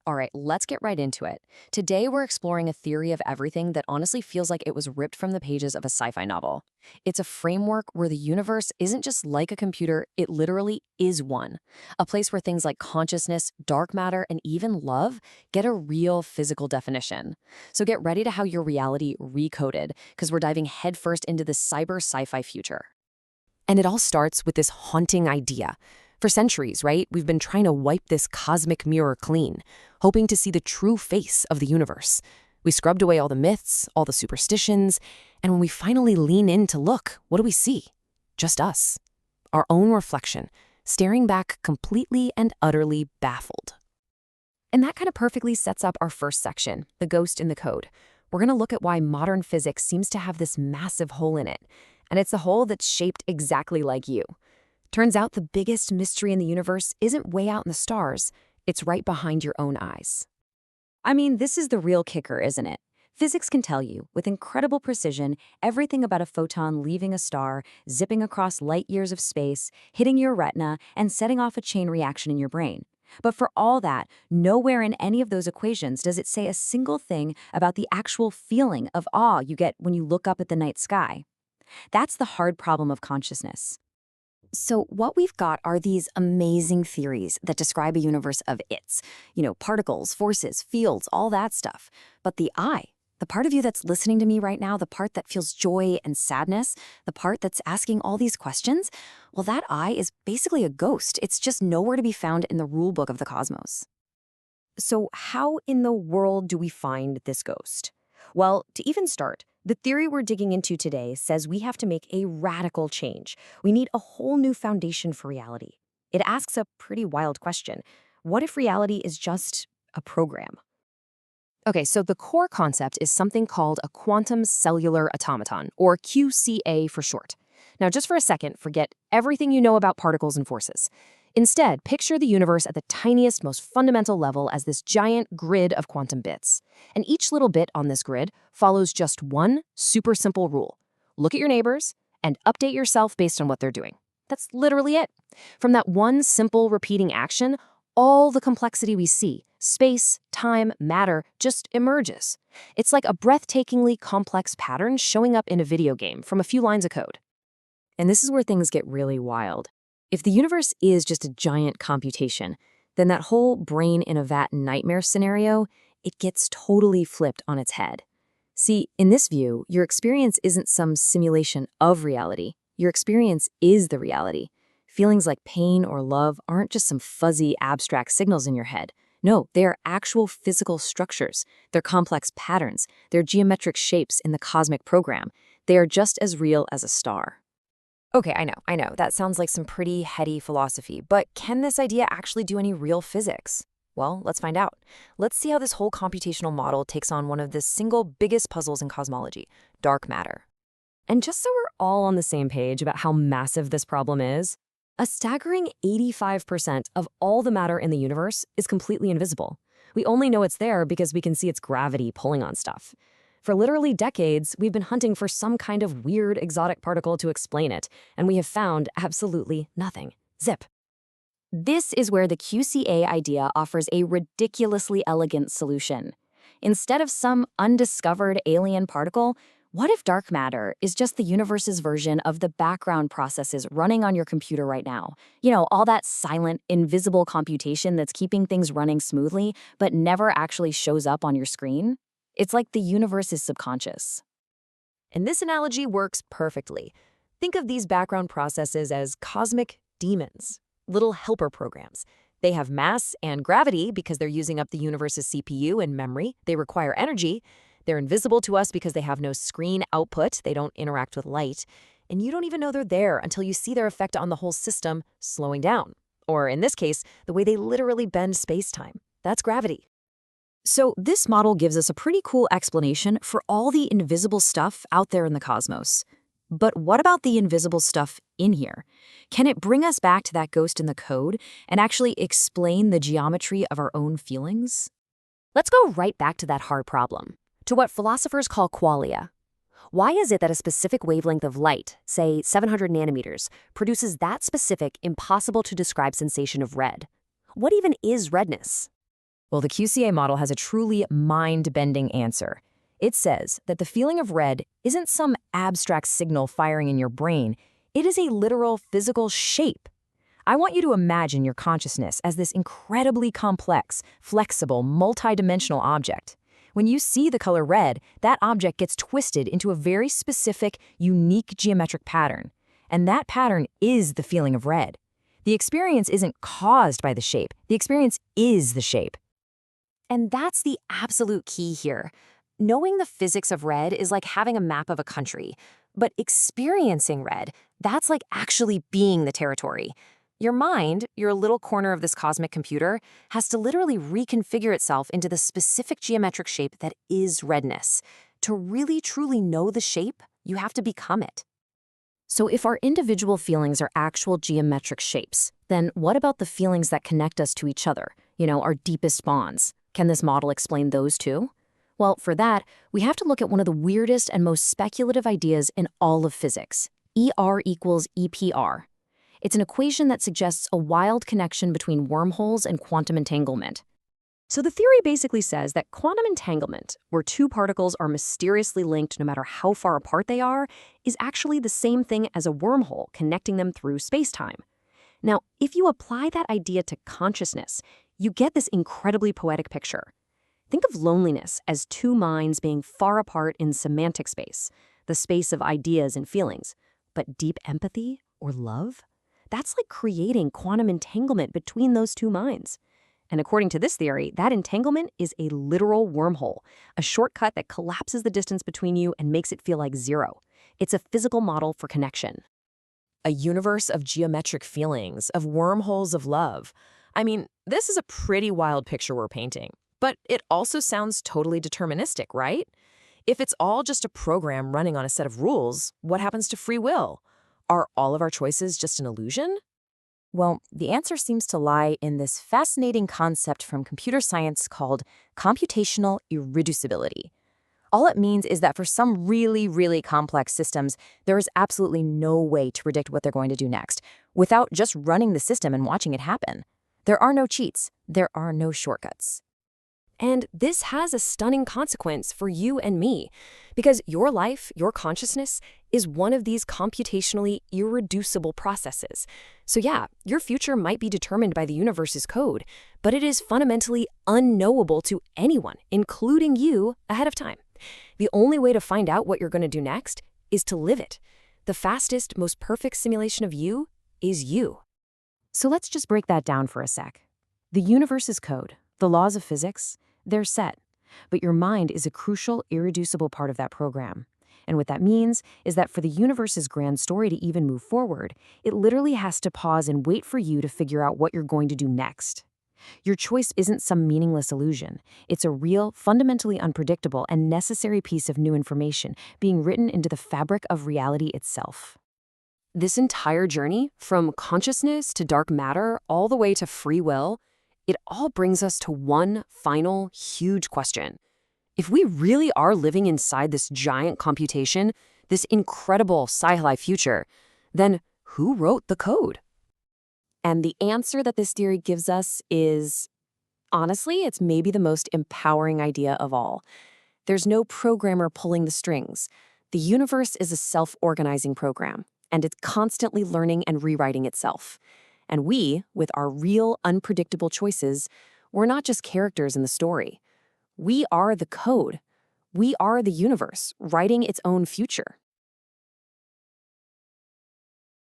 All right, let's get right into it. Today, we're exploring a theory of everything that honestly feels like it was ripped from the pages of a sci fi novel. It's a framework where the universe isn't just like a computer, it literally is one. A place where things like consciousness, dark matter, and even love get a real physical definition. So get ready to have your reality recoded, because we're diving headfirst into the cyber sci fi future. And it all starts with this haunting idea. For centuries, right, we've been trying to wipe this cosmic mirror clean, hoping to see the true face of the universe. We scrubbed away all the myths, all the superstitions, and when we finally lean in to look, what do we see? Just us. Our own reflection, staring back completely and utterly baffled. And that kind of perfectly sets up our first section, the ghost in the code. We're going to look at why modern physics seems to have this massive hole in it, and it's a hole that's shaped exactly like you. Turns out the biggest mystery in the universe isn't way out in the stars, it's right behind your own eyes. I mean, this is the real kicker, isn't it? Physics can tell you, with incredible precision, everything about a photon leaving a star, zipping across light years of space, hitting your retina, and setting off a chain reaction in your brain. But for all that, nowhere in any of those equations does it say a single thing about the actual feeling of awe you get when you look up at the night sky. That's the hard problem of consciousness. So what we've got are these amazing theories that describe a universe of its, particles, forces, fields, all that stuff. But the I, the part of you that's listening to me right now, the part that feels joy and sadness, the part that's asking all these questions, well, that I is basically a ghost. It's just nowhere to be found in the rule book of the cosmos. So how in the world do we find this ghost? Well, to even start, the theory we're digging into today says we have to make a radical change. We need a whole new foundation for reality. It asks a pretty wild question. What if reality is just a program? Okay, so the core concept is something called a quantum cellular automaton, or QCA for short. Now, just for a second, forget everything you know about particles and forces. Instead, picture the universe at the tiniest, most fundamental level as this giant grid of quantum bits. And each little bit on this grid follows just one super simple rule. Look at your neighbors and update yourself based on what they're doing. That's literally it. From that one simple repeating action, all the complexity we see, space, time, matter, just emerges. It's like a breathtakingly complex pattern showing up in a video game from a few lines of code. And this is where things get really wild. If the universe is just a giant computation, then that whole brain in a vat nightmare scenario, it gets totally flipped on its head. See, in this view, your experience isn't some simulation of reality. Your experience is the reality. Feelings like pain or love aren't just some fuzzy, abstract signals in your head. No, they are actual physical structures. They're complex patterns. They're geometric shapes in the cosmic program. They are just as real as a star. Okay, I know, that sounds like some pretty heady philosophy, but can this idea actually do any real physics? Well, let's find out. Let's see how this whole computational model takes on one of the single biggest puzzles in cosmology, dark matter. And just so we're all on the same page about how massive this problem is, a staggering 85% of all the matter in the universe is completely invisible. We only know it's there because we can see its gravity pulling on stuff. For literally decades, we've been hunting for some kind of weird exotic particle to explain it, and we have found absolutely nothing. Zip. This is where the QCA idea offers a ridiculously elegant solution. Instead of some undiscovered alien particle, what if dark matter is just the universe's version of the background processes running on your computer right now? All that silent, invisible computation that's keeping things running smoothly, but never actually shows up on your screen? It's like the universe is subconscious. And this analogy works perfectly. Think of these background processes as cosmic demons, little helper programs. They have mass and gravity because they're using up the universe's CPU and memory. They require energy. They're invisible to us because they have no screen output. They don't interact with light. And you don't even know they're there until you see their effect on the whole system slowing down. Or in this case, the way they literally bend space-time. That's gravity. So this model gives us a pretty cool explanation for all the invisible stuff out there in the cosmos. But what about the invisible stuff in here? Can it bring us back to that ghost in the code and actually explain the geometry of our own feelings? Let's go right back to that hard problem, to what philosophers call qualia. Why is it that a specific wavelength of light, say 700 nanometers, produces that specific, impossible to describe sensation of red? What even is redness? Well, the QCA model has a truly mind-bending answer. It says that the feeling of red isn't some abstract signal firing in your brain. It is a literal physical shape. I want you to imagine your consciousness as this incredibly complex, flexible, multidimensional object. When you see the color red, that object gets twisted into a very specific, unique geometric pattern. And that pattern is the feeling of red. The experience isn't caused by the shape. The experience is the shape. And that's the absolute key here. Knowing the physics of red is like having a map of a country. But experiencing red, that's like actually being the territory. Your mind, your little corner of this cosmic computer, has to literally reconfigure itself into the specific geometric shape that is redness. To really truly know the shape, you have to become it. So if our individual feelings are actual geometric shapes, then what about the feelings that connect us to each other? Our deepest bonds. Can this model explain those too? Well, for that, we have to look at one of the weirdest and most speculative ideas in all of physics, ER equals EPR. It's an equation that suggests a wild connection between wormholes and quantum entanglement. So the theory basically says that quantum entanglement, where two particles are mysteriously linked no matter how far apart they are, is actually the same thing as a wormhole connecting them through space-time. Now, if you apply that idea to consciousness, you get this incredibly poetic picture. Think of loneliness as two minds being far apart in semantic space, the space of ideas and feelings. But deep empathy or love? That's like creating quantum entanglement between those two minds. And according to this theory, that entanglement is a literal wormhole, a shortcut that collapses the distance between you and makes it feel like zero. It's a physical model for connection. A universe of geometric feelings, of wormholes of love. I mean, this is a pretty wild picture we're painting. But it also sounds totally deterministic, right? If it's all just a program running on a set of rules, what happens to free will? Are all of our choices just an illusion? Well, the answer seems to lie in this fascinating concept from computer science called computational irreducibility. All it means is that for some really, really complex systems, there is absolutely no way to predict what they're going to do next without just running the system and watching it happen. There are no cheats. There are no shortcuts. And this has a stunning consequence for you and me, because your life, your consciousness, is one of these computationally irreducible processes. So yeah, your future might be determined by the universe's code, but it is fundamentally unknowable to anyone, including you, ahead of time. The only way to find out what you're going to do next is to live it. The fastest, most perfect simulation of you is you. So let's just break that down for a sec. The universe's code, the laws of physics, they're set. But your mind is a crucial, irreducible part of that program. And what that means is that for the universe's grand story to even move forward, it literally has to pause and wait for you to figure out what you're going to do next. Your choice isn't some meaningless illusion. It's a real, fundamentally unpredictable, and necessary piece of new information being written into the fabric of reality itself. This entire journey, from consciousness to dark matter, all the way to free will, it all brings us to one final, huge question. If we really are living inside this giant computation, this incredible sci-fi future, then who wrote the code? And the answer that this theory gives us is, honestly, it's maybe the most empowering idea of all. There's no programmer pulling the strings. The universe is a self-organizing program, and it's constantly learning and rewriting itself. And we, with our real, unpredictable choices, we're not just characters in the story. We are the code. We are the universe, writing its own future.